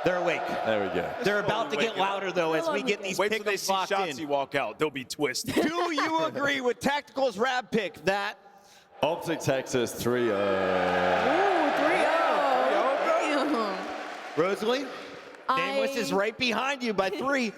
They're awake. There we go. They're about to get louder, though, as we get these Wait till they picks see locked Shotzzy in. walk out. They'll be twisted. Do you agree with Tactical's rap pick that OpTic Texas 3-0. Ooh, 3-0. Rosalie? Nameless is right behind you by 3.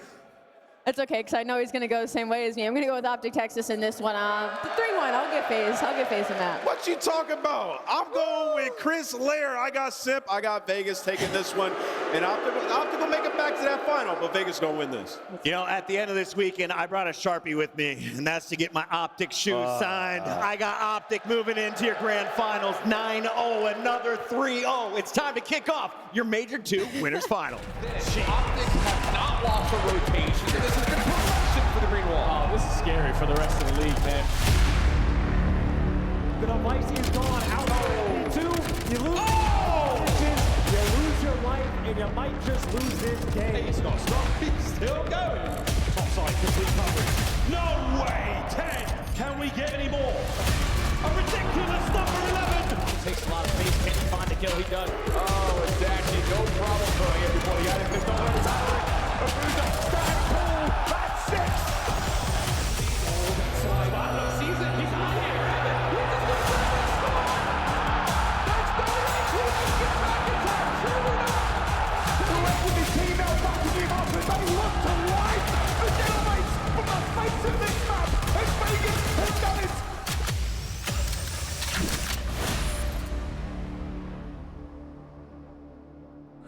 It's okay, because I know he's going to go the same way as me. I'm going to go with OpTic Texas in this one. 3-1. I'll get FaZe. I'll get FaZe in that. What you talking about? I'm going with Chris Lair. I got Simp. I got Vegas taking this one. And OpTic will make it back to that final, but Vegas going to win this. You know, at the end of this weekend, I brought a Sharpie with me, and that's to get my OpTic shoes signed. I got OpTic moving into your grand finals, 9-0, another 3-0. It's time to kick off your Major 2 winners final. OpTic have not lost a rotation. This has been perfection for the green wall. Oh, this is scary for the rest of the league, man. But Vicey is gone. Out of 2. You lose you lose your life, and you might just lose this game. Hey, it's not stopped. He's still going. Topside, complete coverage. No way! 10. Can we get any more? A ridiculous number 11. Takes a lot of space. Can he find the kill? He does. Oh, it's actually no problem for everybody. I think there's no one inside. Abuzah, stack, pull. That's 6. Sees it. He's out here.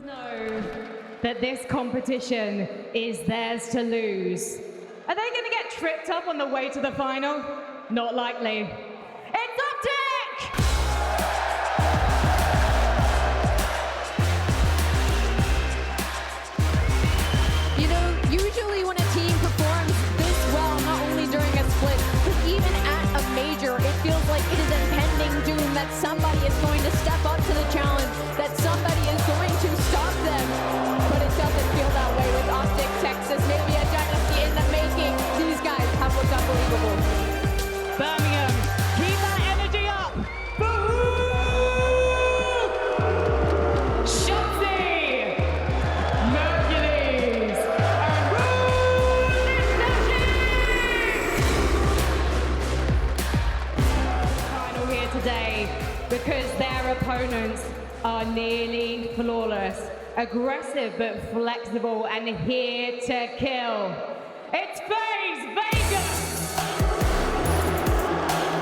Know that this competition is theirs to lose. Are they going to get tripped up on the way to the final? Not likely. It's OpTic! You know, usually when a team performs this well, not only during a split, but even at a major, it feels like it is impending doom that somebody is going to step up to the challenge, that somebody is going to stop them. But it doesn't feel that way with OpTic Texas. Maybe a dynasty in the making. These guys have looked unbelievable. Birmingham, keep that energy up! Shotzzy! Mercules! Final here today because their opponents are nearly flawless, aggressive but flexible, and here to kill. It's FaZe Vegas!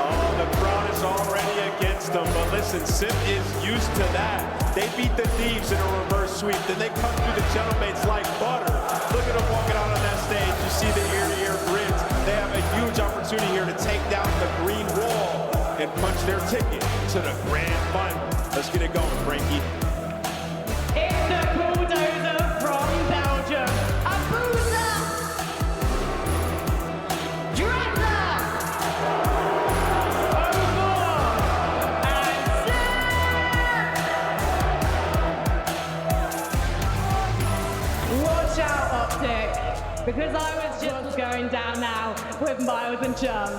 Oh, the crowd is already against them. But listen, Simp is used to that. They beat the Thieves in a reverse sweep. Then they cut through the gentlemates like butter. Look at them walking out on that stage. You see the ear-to-ear grins. They have a huge opportunity here to take down the green wall and punch their ticket to the grand final. Let's get it going, Frankie. It's the bulldozer from Belgium. Abuzah! Drazah! and Simp! Watch out, OpTic, because I was just going down now with Miles and Chum.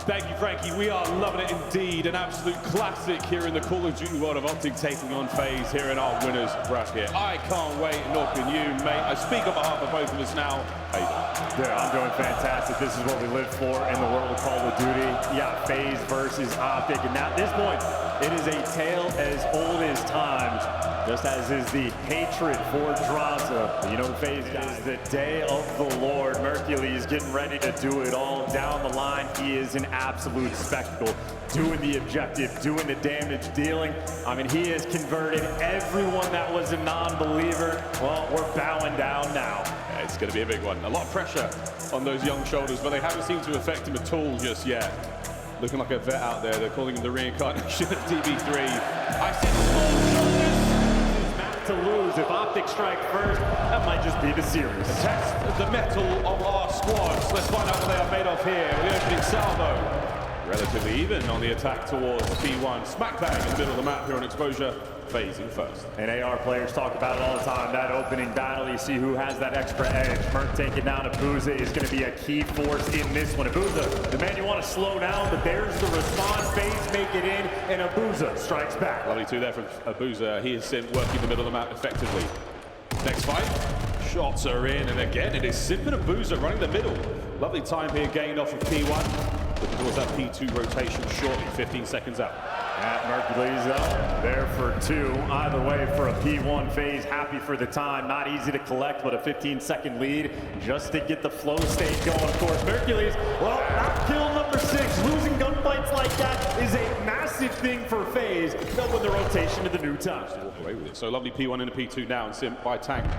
Thank you, Frankie. We are loving it indeed. An absolute classic here in the Call of Duty world of OpTic taking on FaZe here in our winners bracket. I can't wait, nor can you, mate. I speak on behalf of both of us now. How you doing? Yeah, I'm doing fantastic. This is what we live for in the world of Call of Duty. Yeah, FaZe versus OpTic, and at this point, it is a tale as old as time, just as is the hatred for Drazah. You know, FaZe guys, the day of the Lord. Mercules getting ready to do it all down the line. He is an absolute spectacle, doing the objective, doing the damage dealing. I mean, he has converted everyone that was a non-believer. Well, we're bowing down now. Yeah, it's going to be a big one. A lot of pressure on those young shoulders, but they haven't seemed to affect him at all just yet. Looking like a vet out there. They're calling him the reincarnation of TB3. I said small shoulders. Map to lose. If OpTic strike first, that might just be the series. The test of the mettle of our squads. Let's find out what they are made of here. With the opening salvo. Relatively even on the attack towards P1. Smack bang in the middle of the map here on Exposure. Phasing first. And AR players talk about it all the time. That opening battle, you see who has that extra edge. Merc taking down Abuzah is going to be a key force in this one. Abuzah, the man you want to slow down, but there's the response. FaZe make it in, and Abuzah strikes back. Lovely two there from Abuzah. He is Simp working the middle of the map effectively. Next fight, shots are in, and again, it is Simp and Abuzah running the middle. Lovely time here, gained off of P1. Looking towards that P2 rotation shortly, 15 seconds out. At Mercury's up there for 2. Either way, for a P1 FaZe, happy for the time. Not easy to collect, but a 15-second lead just to get the flow state going. Of course, Mercury's, well, not kill number 6. Losing gunfights like that is a massive thing for FaZe. They'll win the rotation to the new time. Walk away with it. So lovely P1 into P2 now, and Simp by Tank.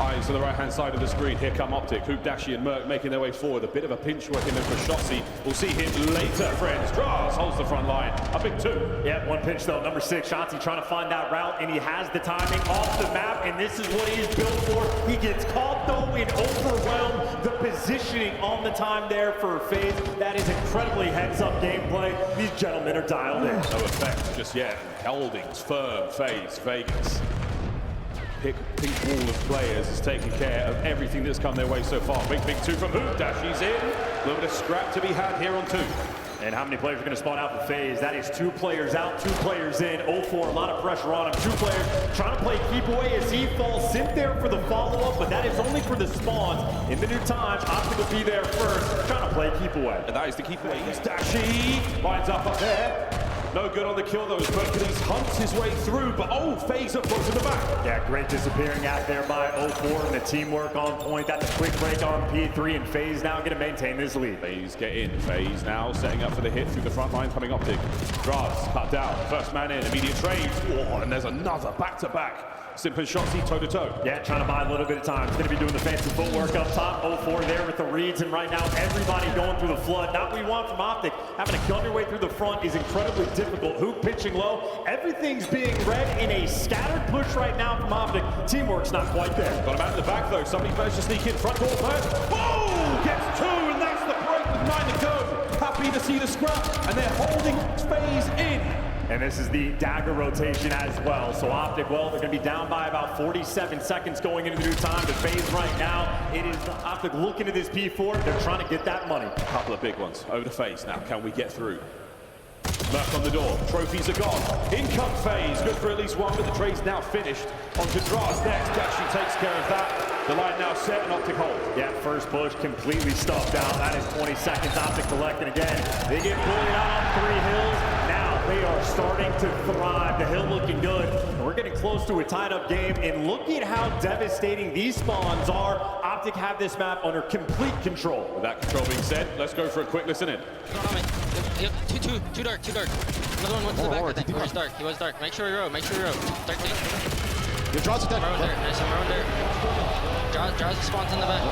Eyes to the right-hand side of the screen. Here come OpTic, Huke, Dashi, and Merc making their way forward. A bit of a pinch working in for Shotzi. We'll see him later, friends. Drazah holds the front line. A big 2. Yeah, one pinch though. Number 6, Shotzi trying to find that route, and he has the timing off the map, and this is what he is built for. He gets caught though in overwhelm. The positioning on the time there for FaZe, that is incredibly heads-up gameplay. These gentlemen are dialed in. No effect just yet. Holdings firm, FaZe Vegas. Pink wall of players is taking care of everything that's come their way so far. Big 2 from Huke. Dashi's in. A little bit of scrap to be had here on 2. And how many players are going to spawn out for FaZe? That is 2 players out, 2 players in. 0-4, a lot of pressure on him. 2 players trying to play keep away as he falls. Simp there for the follow-up, but that is only for the spawns. In the new times, OpTic will be there first, trying to play keep away. And that is the keep away. Dashi lines up there. No good on the kill though, as Heretics hunts his way through, but oh, FaZe up close to the back. Yeah, great disappearing act there by 0-4, and the teamwork on point. That's a quick break on P3, and FaZe now going to maintain this lead. FaZe get in. FaZe now setting up for the hit through the front line, coming OpTic. Drazah cut down, first man in, immediate trades. Oh, and there's another back-to-back. Simp and Shotzi toe-to-toe. Yeah, trying to buy a little bit of time. He's going to be doing the fancy footwork up top. 0-4 there with the reads, and right now everybody going through the flood. Not what we want from OpTic. Having to gun your way through the front is incredibly difficult. Huke pitching low. Everything's being read in a scattered push right now from OpTic. Teamwork's not quite there. Got him out in the back though. Somebody managed to sneak in front door first. Oh! Gets 2, and that's the break with 9 to go. Happy to see the scrap, and they're holding FaZe in. And this is the dagger rotation as well. So OpTic, well, they're going to be down by about 47 seconds going into the new time. The FaZe right now, it is OpTic looking at this P4. They're trying to get that money. A couple of big ones over to FaZe now. Can we get through? Merc on the door. Trophies are gone. In come FaZe. Good for at least 1, but the trade's now finished. On to Drazah next. Dashi takes care of that. The line now set and OpTic hold. Yeah, first push completely stuffed out. That is 20 seconds. OpTic collecting again. They get bullied out on 3 hills. Now they are starting to thrive. The hill looking good. And we're getting close to a tied-up game. And look at how devastating these spawns are. OpTic have this map under complete control. With that control being said, let's go for a quick listen in. Yep, too dark. Another one went to the back, I think. He was dark. Make sure you row. Dark thing. Your Drazah dead. Maroon there. Nice, Maroon there. Drazah spawns in the back.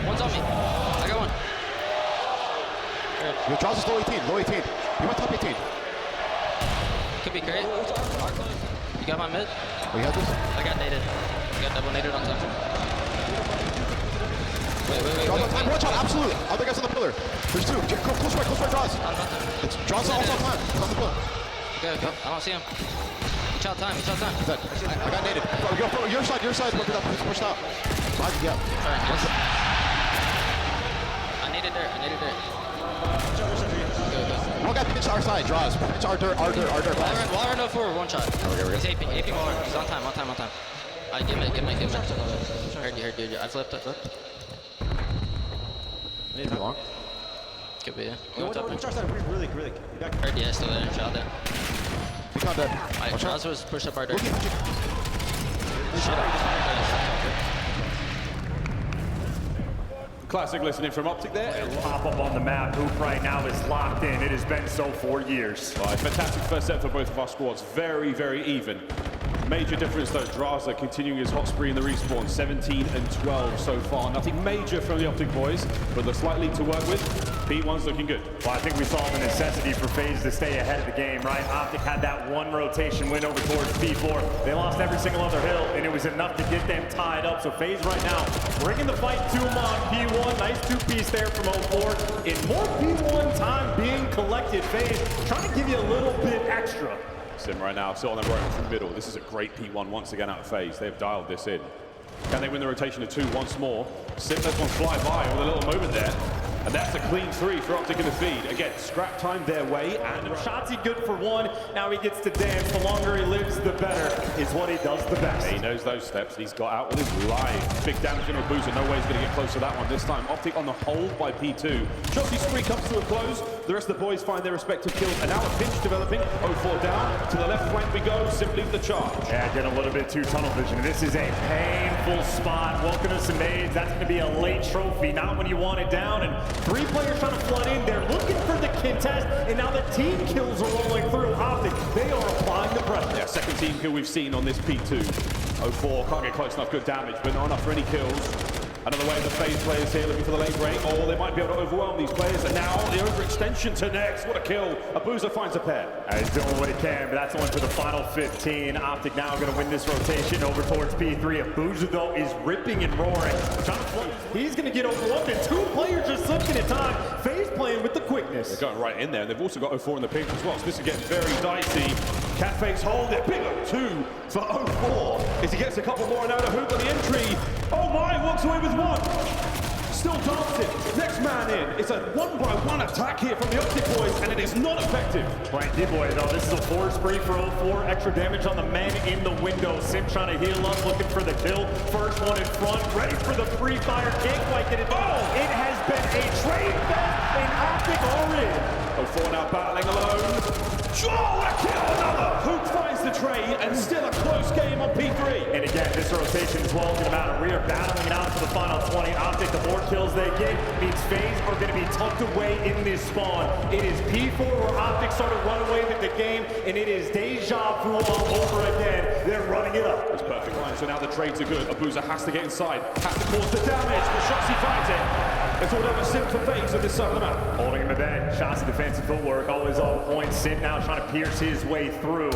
One's on me. I got one. Good. Your Drazah's low 18. You went top 18. Could be great. You got my mid? Oh, you have this? I got naded. I got double naded on top. Wait. Drazah time. Watch out, absolutely. Other guys on the pillar. There's 2. Close right, Drazah. It's Drazah also on time. He's on the pillar. Okay. I don't see him. Each out time. He's dead. I got naded. Go, your side. Push out. Yeah. Sorry, nice. I naded there. Go. One guy pitched our side, Drazah. Pitch our dirt. Wall run 04, 1 shot. Okay. He's aping wall run. He's on time. Alright, give me. Heard you. I flipped. Maybe too long. Could be, yeah. Which side? Really. Heard you, still there. Shot there. He's not dead. Alright, Drazah was pushed up our dirt. Classic listening from OpTic there. It'll pop up on the map. Huke right now is locked in. It has been so for years. Right, fantastic first set for both of our squads. Very, very even. Major difference though, Drazah continuing his hot spree in the respawn, 17 and 12 so far. Nothing major from the OpTic boys, but the slight lead to work with. P1's looking good. Well, I think we saw the necessity for FaZe to stay ahead of the game, right? OpTic had that 1 rotation win over towards P4. They lost every single other hill, and it was enough to get them tied up. So FaZe right now bringing the fight to them on P1. Nice 2-piece there from 0-4. And more P1 time being collected. FaZe trying to give you a little bit extra. Simp right now, still on their right through the middle. This is a great P1 once again out of FaZe. They've dialed this in. Can they win the rotation of 2 once more? Simp lets one fly by with a little moment there. And that's a clean 3 for OpTic in the feed. Again, scrap time their way, and Shotzi good for 1. Now he gets to dance. The longer he lives, the better is what he does the best. he knows those steps. He's got out with his life. Big damage in Abuzah. No way he's going to get close to that one this time. OpTic on the hold by P2. Shotzi's spree comes to a close. The rest of the boys find their respective kills. And now a pinch developing. 0-4 down. To the left flank we go. Simply the charge. Yeah, getting a little bit too tunnel vision. This is a painful spot. Welcome to some AIDS. That's going to be a late trophy. Not when you want it down. And 3 players trying to flood in. They're looking for the contest. And now the team kills are rolling through. OpTic, they are applying the pressure. Yeah, second team kill we've seen on this P2. 0-4, can't get close enough, good damage, but not enough for any kills. Another way of the FaZe players here looking for the late break. Oh, they might be able to overwhelm these players. And now the overextension to next. What a kill. Abuzah finds a pair. He's doing what he can, but that's only for the final 15. OpTic now going to win this rotation over towards P3. Abuzah, though, is ripping and roaring. He's going to get overwhelmed, and 2 players just slipping at time. FaZe playing with the quickness. They're going right in there. They've also got 0-4 in the pink as well, so this is getting very dicey. Can FaZe hold it? Big 2 for 0-4. As he gets a couple more now to Huke on the entry. Oh my, walks away with 1. Still dancing. Next man in. It's a 1-by-1 attack here from the OpTic boys, and it is not effective. Playing D-boy, though. This is a 4 spree for 0-4. Extra damage on the men in the window. Simp trying to heal up, looking for the kill. First one in front, ready for the free fire. Can't quite get it. Oh! It has been a trade fest, and OpTic are in. 0-4 now battling alone. Oh, what a kill! Another! Huke finds the trade, and still a close game on P3. And again, this rotation is well going to matter. We are battling it out for the final 20. OpTic, the more kills they get means FaZe are going to be tucked away in this spawn. It is P4 where OpTic started running away with the game, and it is deja vu all over again. They're running it up. It's perfect line, so now the trades are good. Abuzah has to get inside, has to cause the damage, but Shotzi finds it. It's all over Simp for FaZe on this side of the map. Holding him at bench. Shots of defensive footwork, always on point. Simp now trying to pierce his way through.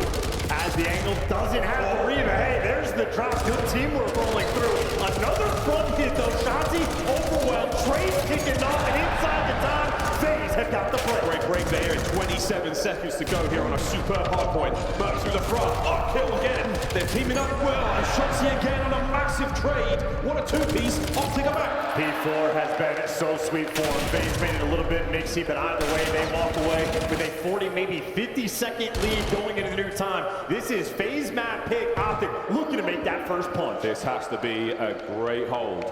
As the angle doesn't have the read. Hey, there's the drop. Good teamwork rolling through. Another front hit though. Shotzi overwhelmed. Trade kicking off, and inside the time, FaZe have got the play. Great break there in 27 seconds to go here on a superb hardpoint. Merc through the front. Oh, kill again. They're teaming up well, and Shotzi again on a massive trade. What a 2-piece. OpTic are back. P4 has been so sweet for him. FaZe made it a little bit mixy, but either way, they walk away with a 40, maybe 50-second lead going into the new time. This is FaZe map pick. OpTic looking to make that first punch. This has to be a great hold.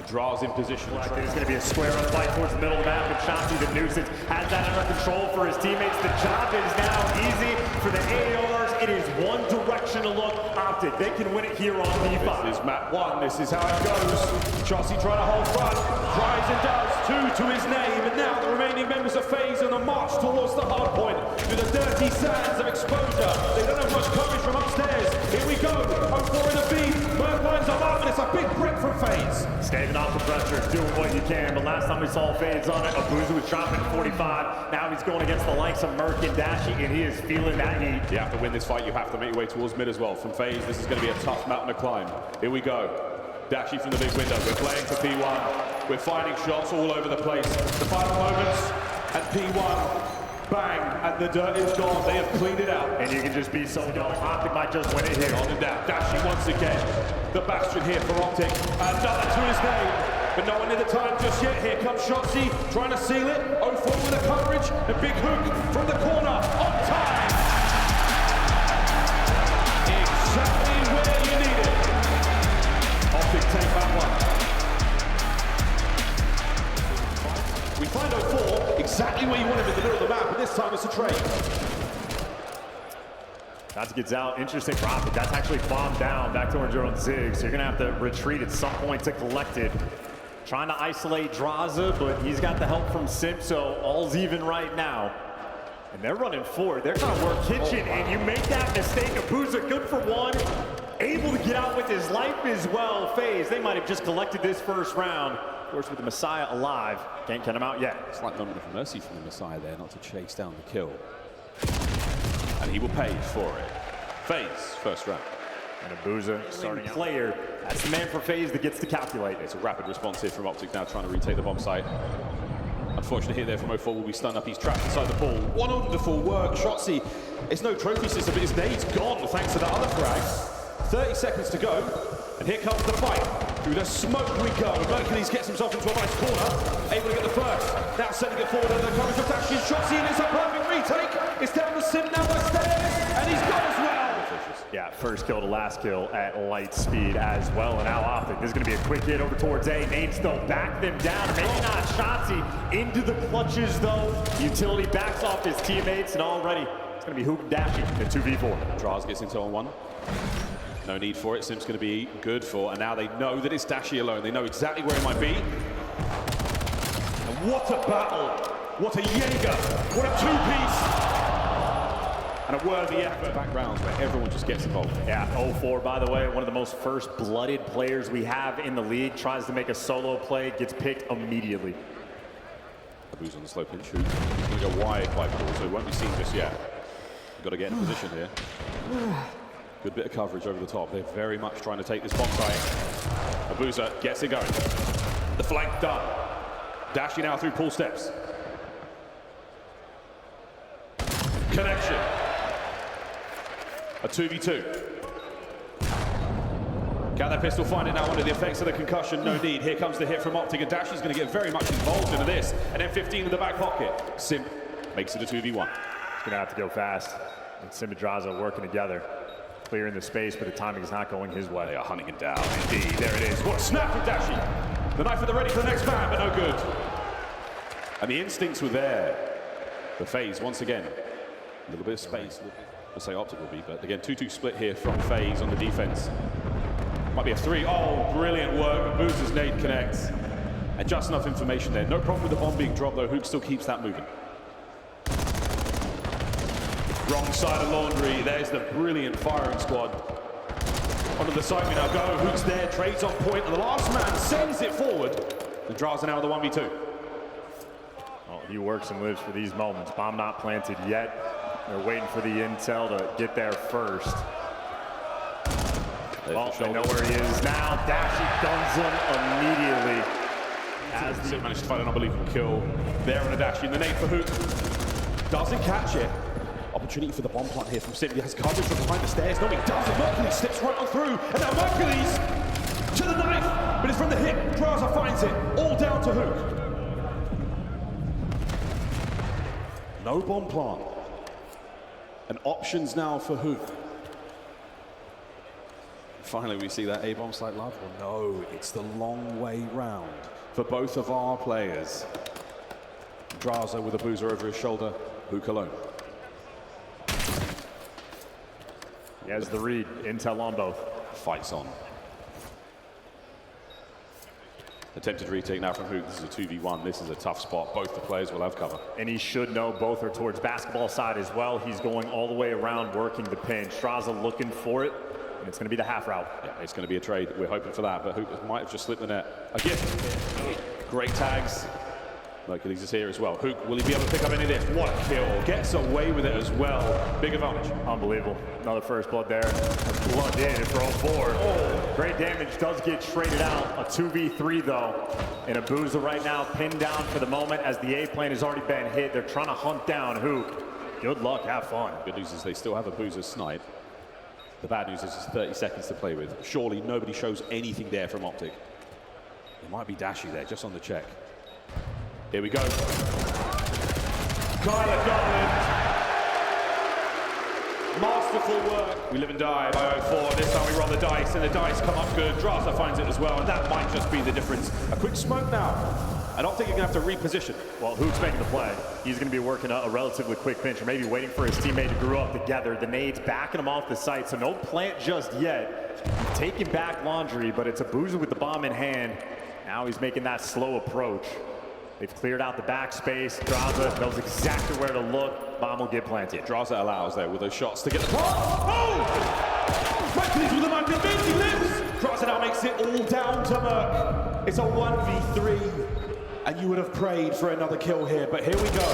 Drazah in position. It's going to be a square-up fight towards the middle of the map, and Shotzi, the nuisance, has that under control for his teammates. The job is now easy for the ARs. It is one direction to look. OpTic, they can win it here on P5. This is map 1. This is how it goes. Shotzi trying to hold front. Tries and does. 2 to his name. And now the remaining members of FaZe on the march towards the hardpoint. Through the dirty sands of exposure. They don't have much coverage from upstairs. Here we go. 0-4 in the feed. Merc lines them up, and it's a big break from FaZe. Staving off the pressure, doing what you can. But last time we saw FaZe on it, Abuzah was dropping 45. Now he's going against the likes of Merc and Dashy, and he is feeling that heat. You have to win this fight. You have to make your way towards mid as well. From FaZe, this is going to be a tough mountain to climb. Here we go. Dashy from the big window. We're playing for P1. We're finding shots all over the place. The final moments at P1. Bang, and the dirt is gone. They have cleaned it out. And you can just be so dumb. OpTic might just win it here. On and down. Dashy once again. The bastion here for OpTic. Another to his name. But no one in the time just yet. Here comes Shotzi trying to seal it. 0-4 with the coverage. And big Huke from the corner. On time. Exactly where you need it. OpTic take that one. We find 0-4 exactly where you want him in the middle of the map, but this time it's a trade. That gets out. Interesting for OpTic. That's actually bombed down back towards your own Zig, so you're going to have to retreat at some point to collect it. Trying to isolate Drazah, but he's got the help from Simp, so all's even right now. And they're running forward. They're trying to work kitchen, and you make that mistake. Abuzah, good for 1. Able to get out with his life as well. FaZe, they might have just collected this first round. Of course, with the Messiah alive, can't get him out yet. It's like moment of mercy from the Messiah there, not to chase down the kill. And he will pay for it. FaZe, first round. And Abuzah starting player. That's the man for FaZe that gets to calculate. It's a rapid response here from OpTic now trying to retake the bomb site. Unfortunately, hit there from 0-4 will be stunned up. He's trapped inside the ball. One wonderful work. Shotzi, it's no trophy system, but his nade's gone thanks to that other frag. 30 seconds to go, and here comes the fight. Through the smoke we go. Mercules gets himself into a nice corner, able to get the first. Now sending it forward under the coverage of Dashi's shot. Seeing it's a perfect retake. It's down to Simp now by stairs, and he's got as well. Yeah, first kill to last kill at light speed as well. And now OpTic, this is going to be a quick hit over towards A. Nades though back them down. Maybe not Shotzi into the clutches though. Utility backs off his teammates, and already it's going to be Huke and Dashi in 2v4. Drazah gets into on one. No need for it. Simp's going to be good for, and now they know that it's Dashi alone. They know exactly where it might be. And what a battle! What a Jaeger! What a two-piece! And a worthy effort. Backgrounds where everyone just gets involved. Yeah, 0-4, by the way, one of the most first-blooded players we have in the league. Tries to make a solo play, gets picked immediately. Abuzah on the slow pinch. He's going to go wide by ball, so he won't be seen just yet. We've got to get in position here. Good bit of coverage over the top. They're very much trying to take this bomb site. Abuzah gets it going. The flank done. Dashing now through pull steps. Connection. A 2v2. Can that pistol find it now under the effects of the concussion? No need. Here comes the hit from OpTic, and Dash is going to get very much involved into this. And then 15 in the back pocket. Simp makes it a 2v1. He's going to have to go fast. And Simp and Drazah working together. Clearing the space, but the timing is not going his way. They are hunting him down. Indeed, there it is. What a snap from Dashi. The knife at the ready for the next man, but no good. And the instincts were there. The FaZe, once again, a little bit of space. I'll say OpTic will be, but again, 2-2 split here from FaZe on the defense. Might be a 3. Oh, brilliant work. Abuzah's nade connects. And just enough information there. No problem with the bomb being dropped, though. Huke still keeps that moving. Wrong side of laundry. There's the brilliant firing squad. Onto the side we now go. Huke's there, trades off point, and the last man sends it forward. And Drazah now the 1v2. Well, he works and lives for these moments. Bomb not planted yet. They're waiting for the intel to get there first. Well, they know where he is now. Dashi guns him immediately. As Simp managed to find an unbelievable kill there on a Dashi. And the nade for Huke. Doesn't catch it. Opportunity for the bomb plant here from Simp. He has coverage from behind the stairs. No, he doesn't. Mercules slips right on through. And now Mercules to the knife. But it's from the hip. Drazah finds it. All down to Huke. No bomb plant. And options now for Huke. Finally, we see that A-bomb slight love. Well, no, it's the long way round for both of our players. Drazah with Abuzah over his shoulder. Huke alone. He has the read. Intel on both. Fights on. Attempted retake now from Huke. This is a 2v1. This is a tough spot. Both the players will have cover. And he should know both are towards basketball side as well. He's going all the way around working the pinch. Drazah looking for it. And it's going to be the half route. Yeah, it's going to be a trade. We're hoping for that. But Huke might have just slipped the net. Again. Great tags. Mercules is here as well. Huke, will he be able to pick up any of this? What a kill. Gets away with it as well. Big advantage. Unbelievable. Another first blood there. Blood in for 0-4. Oh, great damage does get traded out. A 2v3 though. And Abuzah right now pinned down for the moment as the A plane has already been hit. They're trying to hunt down Huke. Good luck, have fun. Good news is they still have Abuzah's snipe. The bad news is it's 30 seconds to play with. Surely nobody shows anything there from OpTic. It might be Dashi there, just on the check. Here we go. Kyler Gotland. Masterful work. We live and die by 0-4. This time we roll the dice, and the dice come up good. Drazah finds it as well, and that might just be the difference. A quick smoke now. I don't think you're going to have to reposition. Well, Huke's making the play. He's going to be working a relatively quick pinch, or maybe waiting for his teammate to grow up together. The nade's backing him off the site, so no plant just yet. Taking back laundry, but it's Abuzah with the bomb in hand. Now he's making that slow approach. They've cleared out the backspace. Drazah knows exactly where to look. Bomb will get planted. Drazah allows there with those shots to get the bomb. Oh! Mercules with the man defense, he lives! Drazah now makes it all down to Merc. It's a 1v3. And you would have prayed for another kill here, but here we go.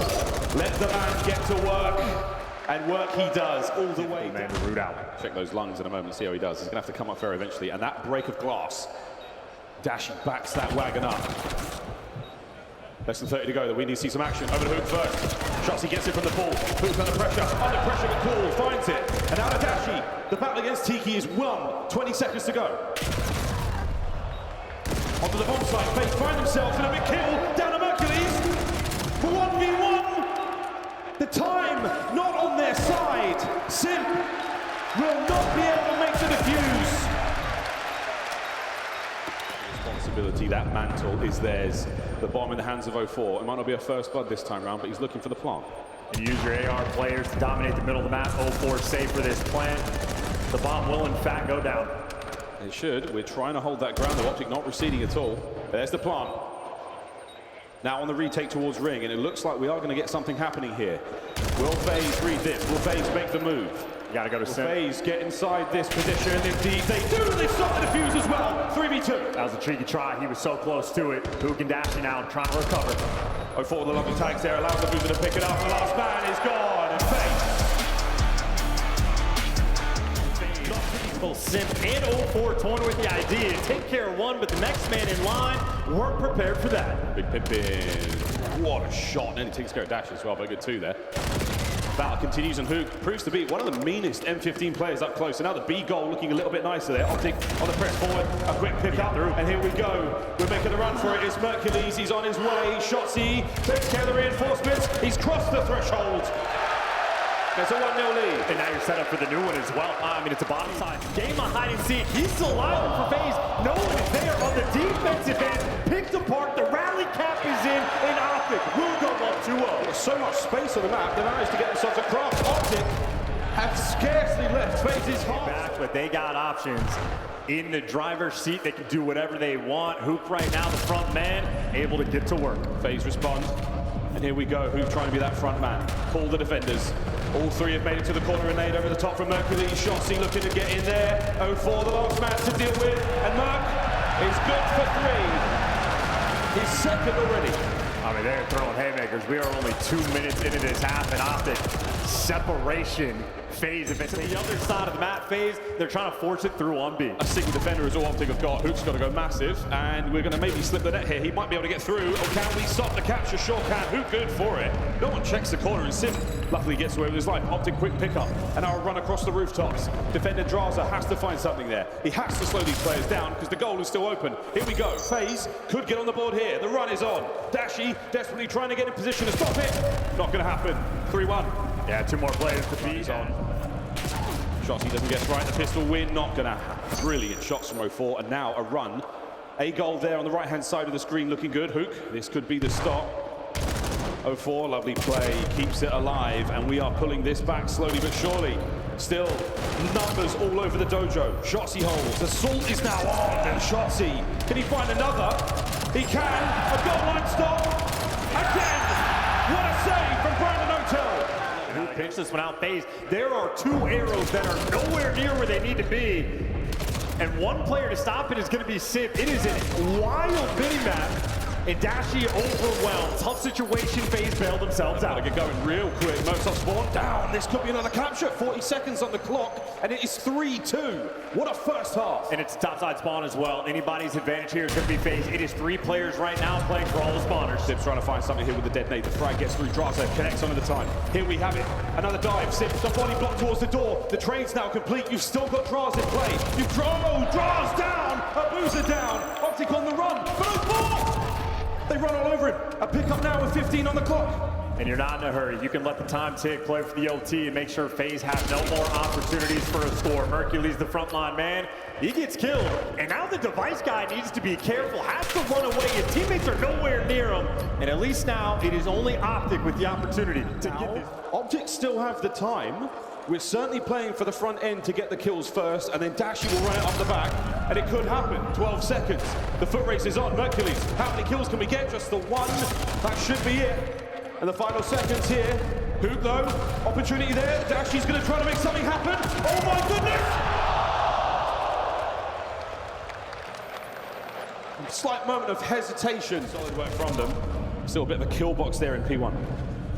Let the man get to work. And work he does all the way. Man to root out. Check those lungs in a moment, see how he does. He's gonna have to come up fair eventually. And that break of glass. Dashi backs that wagon up. Less than 30 to go. We need to see some action. Over to Huke first. Shotzi gets it from the ball. Huke under pressure but cool, finds it. And out of Dashi, the battle against Tiki is won. 20 seconds to go. Onto the bomb site, FaZe find themselves in a big kill. Down to Mercules. 1v1. The time not on their side. Simp will not be able to make the defuse. Responsibility, that mantle is theirs. The bomb in the hands of 04. It might not be a first blood this time round, but he's looking for the plant. And use your AR players to dominate the middle of the map. 04 safe for this plant. The bomb will in fact go down. It should. We're trying to hold that ground. The OpTic not receding at all. There's the plant. Now on the retake towards ring, and it looks like we are going to get something happening here. Will FaZe read this? Will FaZe make the move? You gotta go to Simp. FaZe get inside this position. Indeed, they do. They stop the defuse as well. 3v2. That was a cheeky try. He was so close to it. Huke and Dashi now trying to recover. 04 with the lovely tags there. Allows Abuzah to pick it up. The last man is gone. And FaZe. Both Simp and 04 torn with the idea to take care of one, but the next man in line weren't prepared for that. Big Pimpin. What a shot. And he takes care of Dash as well, but good too there. Battle continues, and Huke proves to be one of the meanest M15 players up close. And now the B goal looking a little bit nicer there. OpTic on the press forward, a quick pick up, and here we go. We're making a run for it. It's Mercules, he's on his way. Shotzi takes care of the reinforcements. He's crossed the threshold. There's a 1-0 lead. And now you're set up for the new one as well. I mean, it's a bottom side game of hide and seek. He's still alive for FaZe. No one is there on the defensive end. Picked apart. The rally cap is in, and OpTic will go up 2-0. There's so much space on the map. They managed to get themselves across. OpTic have scarcely left FaZe's heart. Back, but they got options. In the driver's seat, they can do whatever they want. Huke right now, the front man, able to get to work. FaZe respond. And here we go, Huke trying to be that front man. Call the defenders. All three have made it to the corner and laid over the top from Mercules. Shotzi looking to get in there. 04, the last man to deal with. And Merc is good for 3. He's second already. I mean, they're throwing haymakers. We are only 2 minutes into this half, and OpTic separation. FaZe if it's to the other side of the map. FaZe, they're trying to force it through on B. A single defender is all OpTic have got. Huke's got to go massive, and we're going to maybe slip the net here. He might be able to get through. Or can we stop the capture? Sure can. Huke good for it. No one checks the corner, and Simp luckily gets away with his life. OpTic quick pickup, and now a run across the rooftops. Defender Drazah has to find something there. He has to slow these players down because the goal is still open. Here we go. FaZe could get on the board here. The run is on. Dashi desperately trying to get in position to stop it. Not going to happen. 3-1. Yeah, 2 more players to beat. On. Shotzi doesn't get right. The pistol win. Not going to happen. Brilliant shots from 04. And now a run. A goal there on the right-hand side of the screen looking good. Huke, this could be the stop. 04, lovely play. Keeps it alive. And we are pulling this back slowly but surely. Still, numbers all over the dojo. Shotzi holds. Assault is now on. And Shotzi, can he find another? He can. A goal line stop. Again. What a save from Brandon O'Tell. Who pitched this one out? FaZe. There are 2 arrows that are nowhere near where they need to be. And one player to stop it is going to be Simp. It is a wild mini-map. And Dashi overwhelmed. Tough situation. FaZe bailed themselves out. Gotta get going real quick. Mozart spawn down. This could be another capture. 40 seconds on the clock. And it is 3-2. What a first half. And it's a topside spawn as well. Anybody's advantage here is going to be FaZe. It is 3 players right now playing for all the spawners. Simp's trying to find something here with the detonate. The frag gets through. Drazah connects onto the time. Here we have it. Another dive. Simp, the body block towards the door. The train's now complete. You've still got Drazah in play. You've Drazah down. Abuzah down. OpTic on the run. But no ball. They run all over him. A pickup now with 15 on the clock. And you're not in a hurry. You can let the time tick, play for the OT, and make sure FaZe have no more opportunities for a score. Mercules, the frontline man, he gets killed. And now the device guy needs to be careful, has to run away. His teammates are nowhere near him. And at least now, it is only OpTic with the opportunity to get this. OpTic still have the time. We're certainly playing for the front end to get the kills first, and then Dashi will run it up the back, and it could happen. 12 seconds. The foot race is on. Mercules, how many kills can we get? Just the 1. That should be it. And the final seconds here. Huke though, opportunity there. Dashi's going to try to make something happen. Oh my goodness! Slight moment of hesitation. Solid work from them. Still a bit of a kill box there in P1.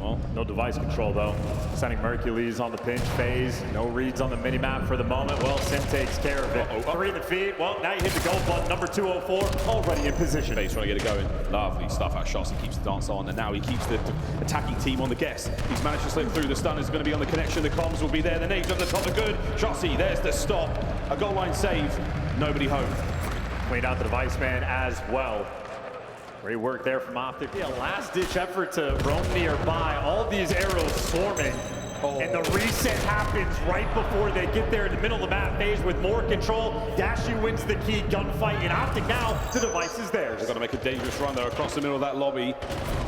Well, no device control though. Sending Mercules on the pinch phase. No reads on the mini-map for the moment. Well, Simp takes care of it. 3 in the feed. Well, now you hit the go button. Number 204 already in position. FaZe trying to get it going. Lovely stuff out shots. He keeps the dance on, and now he keeps the attacking team on the guess. He's managed to slip through. The stun is going to be on the connection. The comms will be there. The nades on the top are good. Shotzi, there's the stop. A goal line save. Nobody home. Cleaned out the device man as well. Great work there from OpTic. A last-ditch effort to roam nearby. All these arrows swarming. And the reset happens right before they get there in the middle of the map. FaZe with more control. Dashy wins the key gunfight. In OpTic now, the device is theirs. They've got to make a dangerous run there across the middle of that lobby.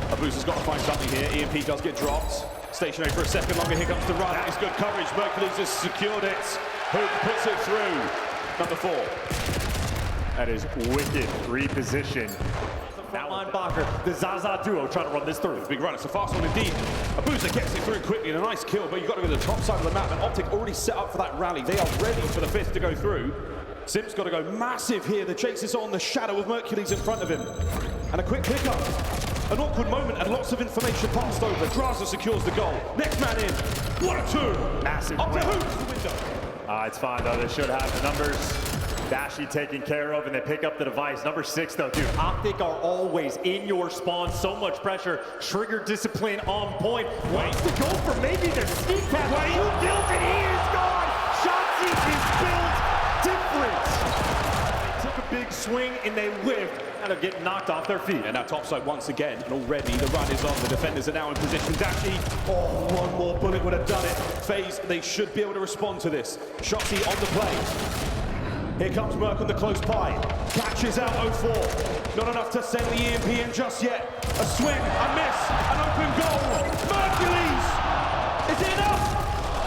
Abuzah's got to find something here. EMP does get dropped. Stationary for a second longer. Here comes the run. That is good coverage. Mercules has secured it. Huke puts it through. Number 4. That is wicked reposition. Now on Bacher, the Drazah duo trying to run this through. Big run, it's a fast one indeed. Abuzah gets it through quickly and a nice kill, but you've got to go to the top side of the map, and OpTic already set up for that rally. They are ready for the fifth to go through. Simp's got to go massive here. The chase is on, the shadow of Mercules in front of him. And a quick pickup. An awkward moment and lots of information passed over. Drazah secures the goal. Next man in. What a two. Massive Up to win. Huke, the window. It's fine though, they should have the numbers. Dashy taken care of, and they pick up the device. Number 6 though, dude, OpTic are always in your spawn. So much pressure. Trigger discipline on point. Waits to go for maybe the sneak pass. Who kills it? He is gone. Shotzi is built different. They took a big swing and they whiffed. Now they're getting knocked off their feet. And now topside once again, and already the run is on. The defenders are now in position. Dashy, one more bullet would have done it. FaZe, they should be able to respond to this. Shotzi on the play. Here comes Merc on the close pie. Catches out 04. Not enough to send the EMP in just yet. A swing, a miss, an open goal. Mercules! Is it enough?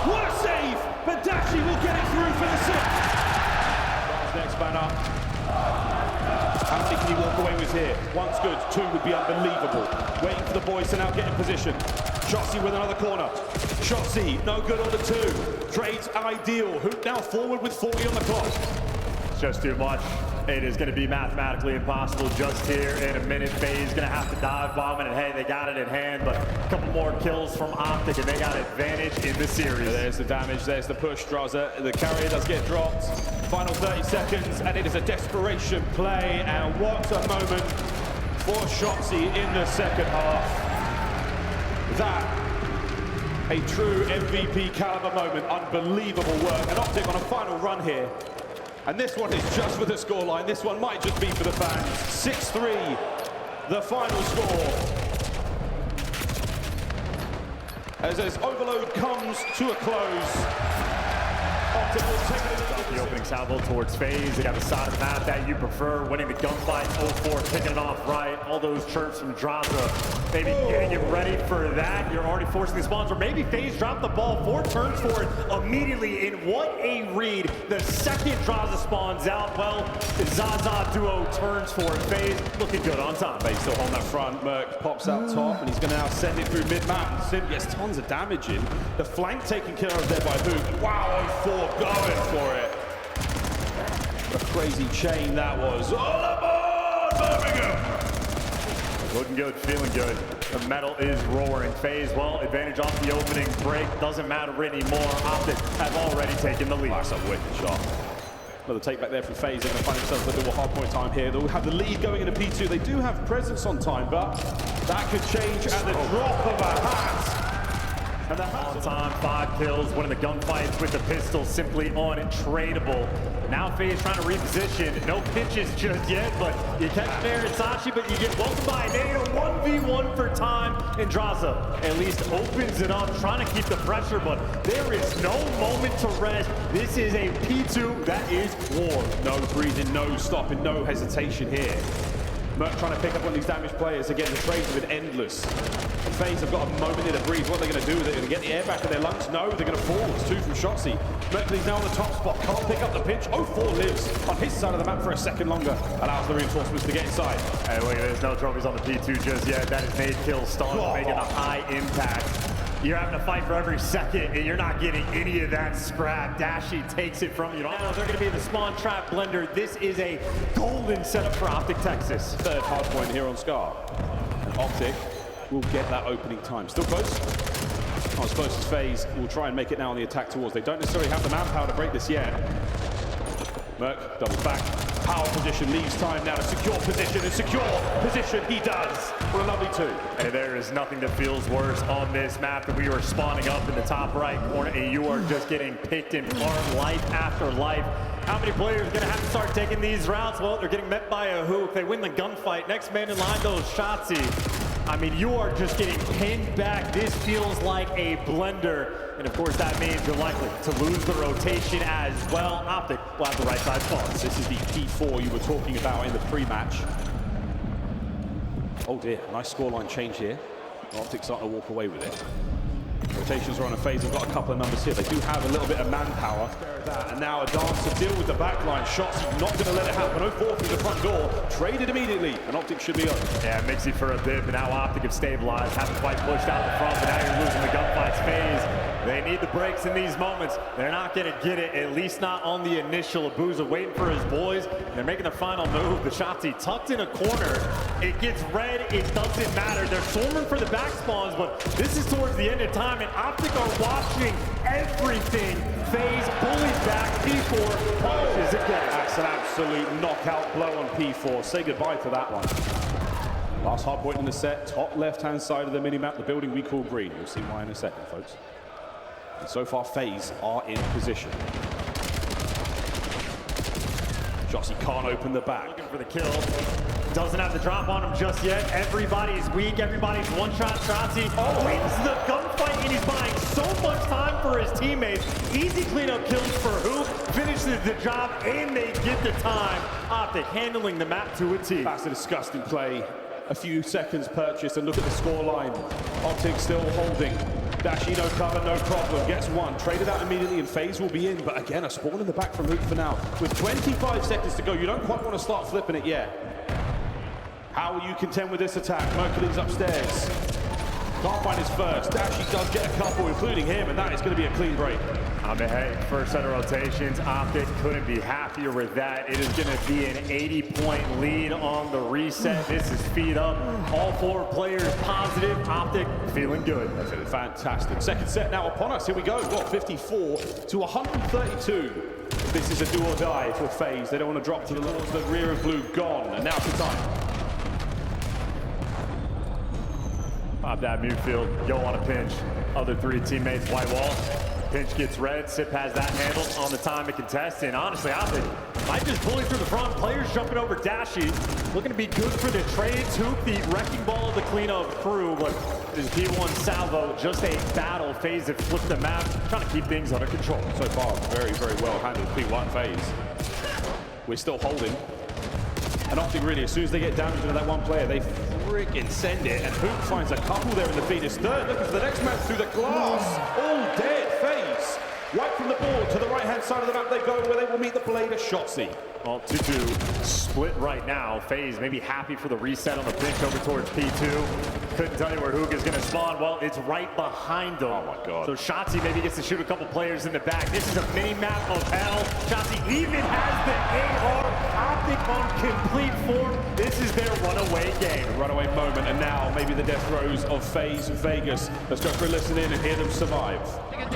What a save! But Dashy will get it through for the Simp. Next man up. How many can he walk away with here? One's good, 2 would be unbelievable. Waiting for the boys to now get in position. Shotzi with another corner. Shotzi, no good on the 2. Trades ideal. Huke now forward with 40 on the clock. Just too much. It is going to be mathematically impossible just here in a minute. FaZe going to have to dive bomb it, and hey, they got it in hand, but a couple more kills from OpTic, and they got advantage in the series. There's the damage, there's the push, Drazah. The carrier does get dropped. Final 30 seconds, and it is a desperation play, and what a moment for Shotzi in the second half. That, a true MVP caliber moment, unbelievable work, and OpTic on a final run here. And this one is just for the scoreline. This one might just be for the fans. 6-3, the final score. As Overload comes to a close, OpTic will take it. The opening salvo towards FaZe. They got the side of the map that you prefer. Winning the gunfight, 04, picking it off right. All those chirps from Drazah. Maybe getting it ready for that. You're already forcing the spawns. Or maybe FaZe dropped the ball. 4 turns for it immediately. In what a read. The second Drazah spawns out. Well, the Drazah duo turns for it. FaZe looking good on time. FaZe still holding that front. Merc pops out top, and he's going to now send it through mid-map. Simp gets tons of damage in. The flank taken care of there by Huke. Wow, 04 going for it. What a crazy chain that was. All aboard, Birmingham! Looking good, feeling good. The metal is roaring. FaZe, well, advantage off the opening break. Doesn't matter anymore. OpTic have already taken the lead. That's a wicked shot. Another take back there from FaZe. They're going to find themselves a little hardpoint time here. They'll have the lead going into P2. They do have presence on time, but that could change at the drop of a hat. And the on time, 5 kills, winning the gunfights with the pistol, simply untradeable. Now FaZe trying to reposition. No pitches just yet, but you catch Sachi, but you get welcomed by a 1v1 for time, and Drazah at least opens it up, trying to keep the pressure, but there is no moment to rest. This is a P2 that is war. No breathing, no stopping, no hesitation here. Merc trying to pick up on these damaged players. Again, the trades have been endless. FaZe have got a moment here to breathe. What are they going to do? They're going to get the air back in their lungs? No, they're going to fall. It's 2 from Shotzi. Mercury's now on the top spot. Can't pick up the pinch. 04 lives on his side of the map for a second longer. Allows the reinforcements to get inside. Hey, look at this. No trophies on the P2 just yet. That is made kill stun, making a high impact. You're having to fight for every second, and you're not getting any of that scrap. Dashy takes it from you. Now they're going to be in the spawn trap blender. This is a golden setup for OpTic Texas. Third hardpoint here on Scar. And OpTic will get that opening time. Still close. Not as close as FaZe. Will try and make it now on the attack towards. They don't necessarily have the manpower to break this yet. Merc doubles back. Power position, leaves time now to secure position, and secure position he does. What a lovely two. Hey, there is nothing that feels worse on this map than we are spawning up in the top right corner and you are just getting picked apart life after life. How many players are going to have to start taking these routes? Well, they're getting met by a Huke. They win the gunfight. Next man in line goes Shotzi. I mean, you are just getting pinned back. This feels like a blender. And of course, that means you're likely to lose the rotation as well. OpTic will have the right side spawns. This is the P4 you were talking about in the pre-match. Oh dear, nice scoreline change here. OpTic starting to walk away with it. Rotations are on a FaZe. They've got a couple of numbers here. They do have a little bit of manpower. And now a dance to deal with the backline. Shots, not going to let it happen. 0-4 through the front door. Traded immediately, and OpTic should be up. Yeah, Mixie for a bit, but now OpTic have stabilized. Haven't quite pushed out the front, but now you're losing the gunfights. FaZe, they need the breaks in these moments. They're not going to get it, at least not on the initial. Abuzah waiting for his boys. They're making their final move. The Shotzi tucked in a corner. It gets red. It doesn't matter. They're swarming for the back spawns, but this is towards the end of time, and OpTic are watching everything. FaZe bullies back. P4 punishes again. That's an absolute knockout blow on P4. Say goodbye to that one. Last hardpoint in the set, top left-hand side of the minimap, the building we call green. You'll see why in a second, folks. And so far, FaZe are in position. Jossie can't open the back. Looking for the kill. Doesn't have the drop on him just yet. Everybody's weak. Everybody's one-shot. Shotzi wins the gunfight, and he's buying so much time for his teammates. Easy cleanup kills for Huke. Finishes the job, and they get the time. OpTic handling the map to a T. That's a disgusting play. A few seconds purchase, and look at the scoreline. OpTic still holding. Dashy, no cover, no problem. Gets one. Traded out immediately, and FaZe will be in. But again, a spawn in the back from Huke for now. With 25 seconds to go, you don't quite want to start flipping it yet. How will you contend with this attack? Mercury's upstairs. Can't find his first. Dashy does get a couple, including him, and that is going to be a clean break. I mean, hey, first set of rotations, OpTic couldn't be happier with that. It is going to be an 80-point lead on the reset. This is speed up. All four players positive. OpTic feeling good. That's it. Fantastic. Second set now upon us. Here we go. What, 54 to 132. This is a do or die for FaZe. They don't want to drop to the levels. The rear of blue gone, and now it's the time. Pop that mute field, go on a pinch. Other three teammates, white wall. Pinch gets red, Sip has that handled on the time to contest, and honestly, OpTic might just bully through the front. Players jumping over Dashy, looking to be good for the trades. Huke, the wrecking ball of the cleanup crew, but this P1 salvo, just a battle. FaZe have flipped the map, trying to keep things under control. So far, very, very well handled P1 FaZe. We're still holding. And OpTic really, as soon as they get damage into that one player, they freaking send it. And Huke finds a couple there in the feed. Is third, looking for the next man through the glass. All dead, FaZe. Right from the board to the right-hand side of the map they go, where they will meet the blade of Shotzi. Well, 2-2 split right now. FaZe maybe happy for the reset on the pinch over towards P2. Couldn't tell you where Huke is going to spawn. Well, it's right behind them. Oh my God. So Shotzi maybe gets to shoot a couple players in the back. This is a mini-map of hell. Shotzi even has the AR. OpTic on complete form. This is their runaway game. A runaway moment, and now maybe the death throes of FaZe Vegas. Let's go for a listen in and hear them survive. Let's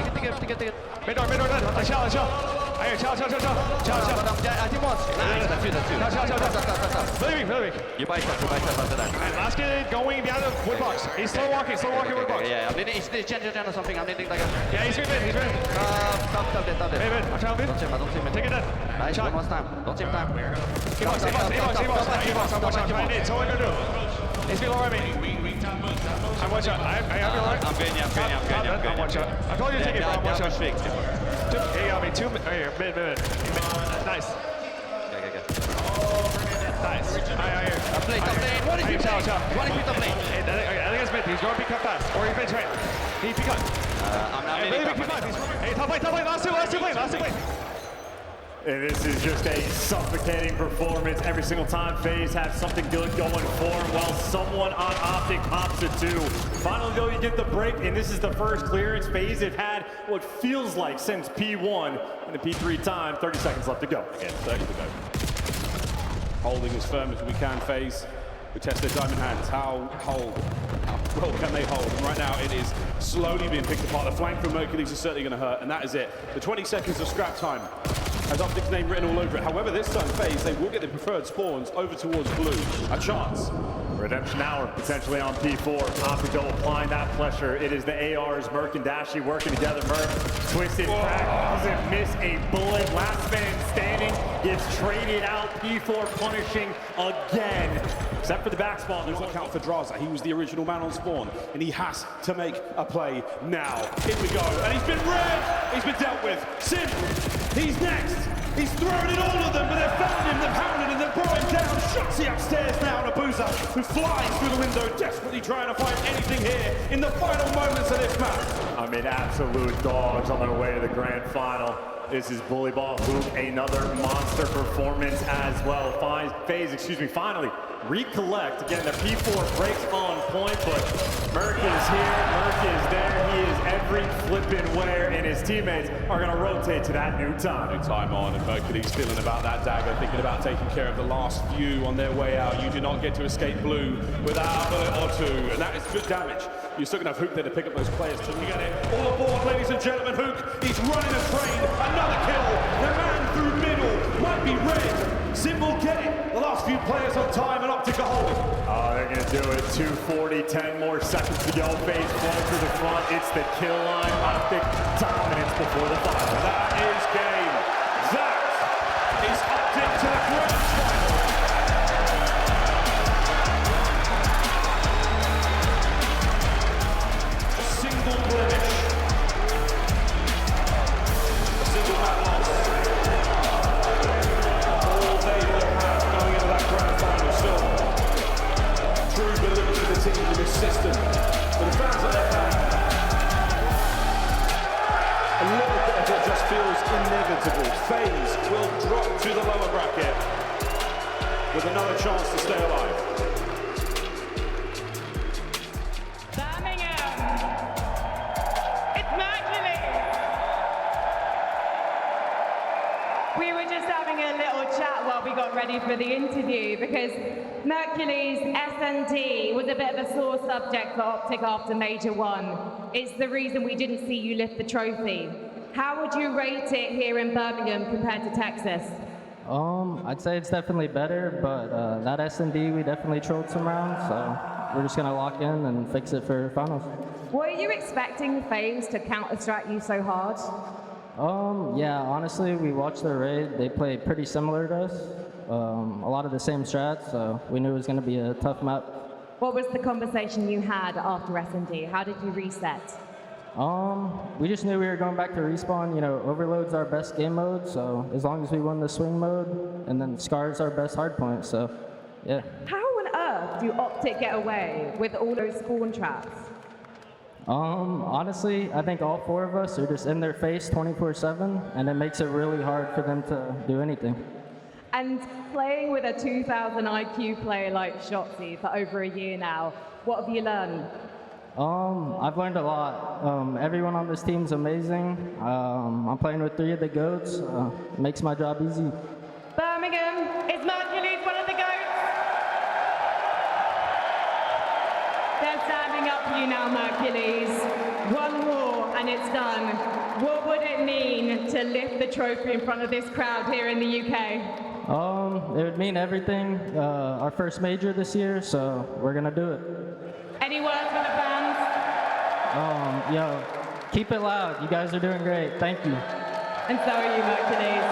get it going behind the wood box. He's slow walking wood box. Yeah, I'm needing change or something. I'm needing like a... Yeah, he's ready. Stop dead. Hey, man, watch out, man. Don't see him. Take it in. Nice, one more time. Don't see him time. A-box. Watch out, find it. That's all I'm gonna do. He's below me. I'm watch out. I have your line. I'm good. Watch out. I told you to take it, bro. Watch out. Hey, got me 2 minutes. Right here, mid. Nice. Nice. Top lane. What is he playing? What is he top lane? I think it's mid. He's going to be cut fast. Or he's mid train. He pick up. I'm not really top lane. Hey, top lane. Last two lane. And this is just a suffocating performance every single time. FaZe have something good going for them, while someone on OpTic pops a 2. Finally, though, you get the break, and this is the first clearance FaZe have had what feels like since P1 in the P3 time. 30 seconds left to go. Again, 30 to go. Holding as firm as we can, FaZe. We test their diamond hands. How well can they hold? And right now it is slowly being picked apart. The flank from Hercules is certainly going to hurt, and that is it. The 20 seconds of scrap time has OpTic's name written all over it. However, this time FaZe, they will get the preferred spawns over towards blue. A chance. Redemption hour potentially on P4. OpTic applying that pressure. It is the ARs, Merc and Dashy working together. Merc, twisted crack, doesn't miss a bullet. Last man standing gets traded out. P4 punishing again, except for the back spawn. There's a count for Drazah. He was the original man on spawn, and he has to make a play now. Here we go, and he's been red. He's been dealt with. Simp, he's next. He's thrown in all of them, but they've found him, they've hounded him, they've brought him down. Shotzi upstairs now, and Abuzah, who flies through the window, desperately trying to find anything here in the final moments of this match. I mean, absolute dogs on their way to the grand final. This is Bully Ball Huke, another monster performance as well. FaZe, finally recollect. Again, the P4 breaks on point, but Merc is here, Merc is there. He is every flippin' where, and his teammates are gonna rotate to that new time. No time on, and Hercules feeling about that dagger, thinking about taking care of the last few on their way out. You do not get to escape blue without a bullet or two, and that is good damage. You're still gonna have Huke there to pick up those players. Looking at it, all aboard, ladies and gentlemen. Huke, he's running a train, another kill. The man through middle might be red. Simp will get it. The last few players on time, and OpTic are holding. Oh, they're gonna do it. 2:40, 10 more seconds to go. FaZe flow to the front. It's the kill line. OpTic dominance before the final. That is game. That is OpTic to the grand final. A single blemish. A single map loss. All they will have going into that grand final. Still, true belief in the team, in this system. For the fans at their back. A little bit of it just feels inevitable. FaZe will drop to the lower bracket with another chance to stay alive. Birmingham, it's Mercury. We were just having a little chat while we got ready for the interview because Mercury's S&D was a bit of a sore subject for OpTic after Major 1. It's the reason we didn't see you lift the trophy. How would you rate it here in Birmingham compared to Texas? I'd say it's definitely better, but that S&D, we definitely trolled some rounds, so we're just gonna lock in and fix it for finals. Were you expecting FaZe to counter-strike you so hard? Yeah, honestly, we watched their raid. They play pretty similar to us. A lot of the same strats, so we knew it was gonna be a tough map. What was the conversation you had after S&D? How did you reset? We just knew we were going back to respawn. You know, Overload's our best game mode, so as long as we won the swing mode, and then Scar's our best hardpoint, so yeah. How on earth do OpTic get away with all those spawn traps? Honestly, I think all four of us are just in their face 24/7, and it makes it really hard for them to do anything. And playing with a 2000 IQ player like Shotzi for over a year now, what have you learned? I've learned a lot. Everyone on this team's amazing. I'm playing with 3 of the GOATs. It makes my job easy. Birmingham, is Mercury one of the GOATs? They're standing up for you now, Mercules. One more and it's done. What would it mean to lift the trophy in front of this crowd here in the UK? It would mean everything. Our first major this year, so we're gonna do it. Any words for the fans? Yo, keep it loud. You guys are doing great. Thank you. And so are you, Mercules.